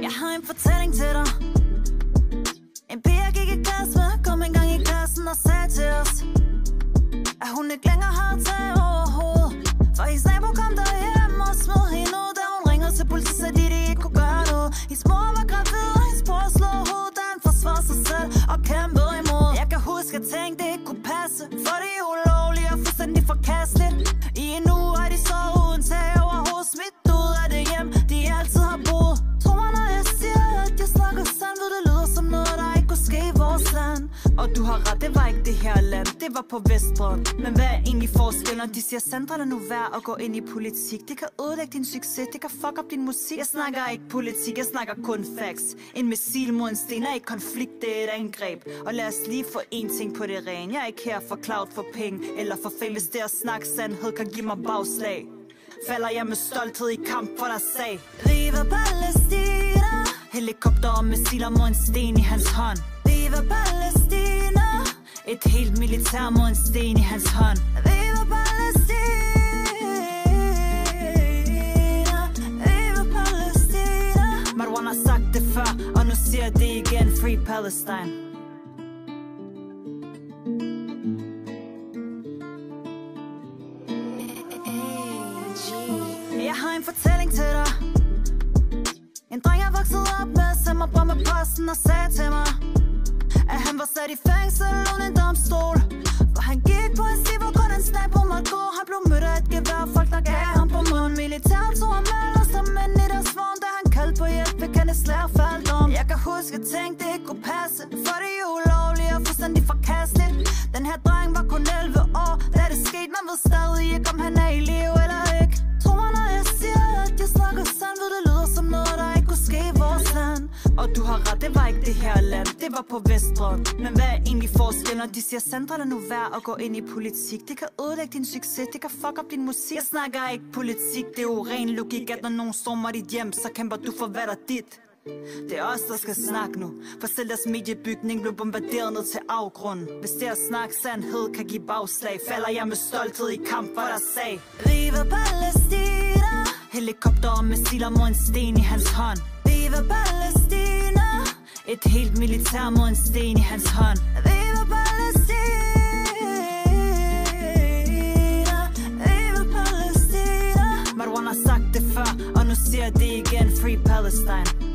Jeg har en fortælling til dig. En pige jeg gik i klasse med, kom en gang i klassen og sagde til os, at hun ikke længere har taget over hovedet. For hendes nabo kom derhjem og smed hende ud, da hun ringede til politiet, så de ikke kunne gøre noget. Hendes mor var gravid, og hendes bror slog hovedet, da han forsvarede sig selv og kæmpede imod. Jeg kan huske, at tænke, det ikke kunne passe, for det er ulovligt og fuldstændig forkasteligt. I en uge har de så uden tag over hovedet, smidt ud af det hjem, de altid har boet. Tro mig, når jeg siger, at jeg snakker sandt, ved det lyder som noget, der ikke kunne ske i vores land. Og du har ret, det var ikke det her land, det var på Vestbred. Men hvad er egentlig forskellen, når de siger, Sandra, lad nu være at gå ind i politik? Det kan ødelægge din succes, det kan fuck op din musik. Jeg snakker ikke politik, jeg snakker kun facts. En missil mod en sten er ikke konflikt, det er et angreb. Og lad os lige få en ting på det rene. Jeg er ikke her for cloud, for penge eller for fame. Hvis det at snakke sandhed kan give mig bagslag, falder jeg med stolthed i kamp for deres sag. Viva Palæstina. Helikopter og missiler mod en sten i hans hånd. Viva Palæstina. Et helt militær mod en sten i hans hånd. Viva Palæstina. Viva Palæstina. Marwan har sagt det før, og nu siger det igen. Free Palestine. Jeg har en fortælling til dig. En dreng jeg voksede op med, sendte mig brev med posten og sagde til mig, at han var sat i fængsel uden en domstol. For han gik på en sti, hvor kun en snag på måtte gå. Han blev mødt af et gevær, folk der gav ham på munden. Militær tog ham med, låste ham ind i deres vogn. Da han kaldte på hjælp, fik han et slag faldt om. Jeg kan huske at tænke, det ikke kunne passe, for det er ulovligt og fuldstændig forkasteligt. Den her dreng var kun 11 år, da det skete. Man ved stadig ikke, om han er i live eller ikke. Tro mig, når jeg siger, at jeg snakker sandt, ved det lyder som noget, der ikke kunne ske i vores land. Og du har ret, det var ikke det her land, det var på Vestbred. Men hvad er egentlig forskellen, når de siger, Sandra, lad nu være at gå ind i politik? Det kan ødelægge din succes, det kan fuck op din musik. Jeg snakker ikke politik, det er jo ren logik, at når nogen stormer dit hjem, så kæmper du for hvad der er dit. Det er os, der skal snakke nu, for selv deres mediebygning blev bombarderet ned til afgrunden. Hvis det at snakke sandhed kan give bagslag, falder jeg med stolthed i kamp for deres sag. Viva Palæstina. Helikopter og missiler mod en sten i hans hånd. Viva Palæstina. Et helt militær mod en sten i hans hånd. Viva Palæstina. Viva Palæstina. Marwan har sagt det før, og nu siger det igen. Free Palestine.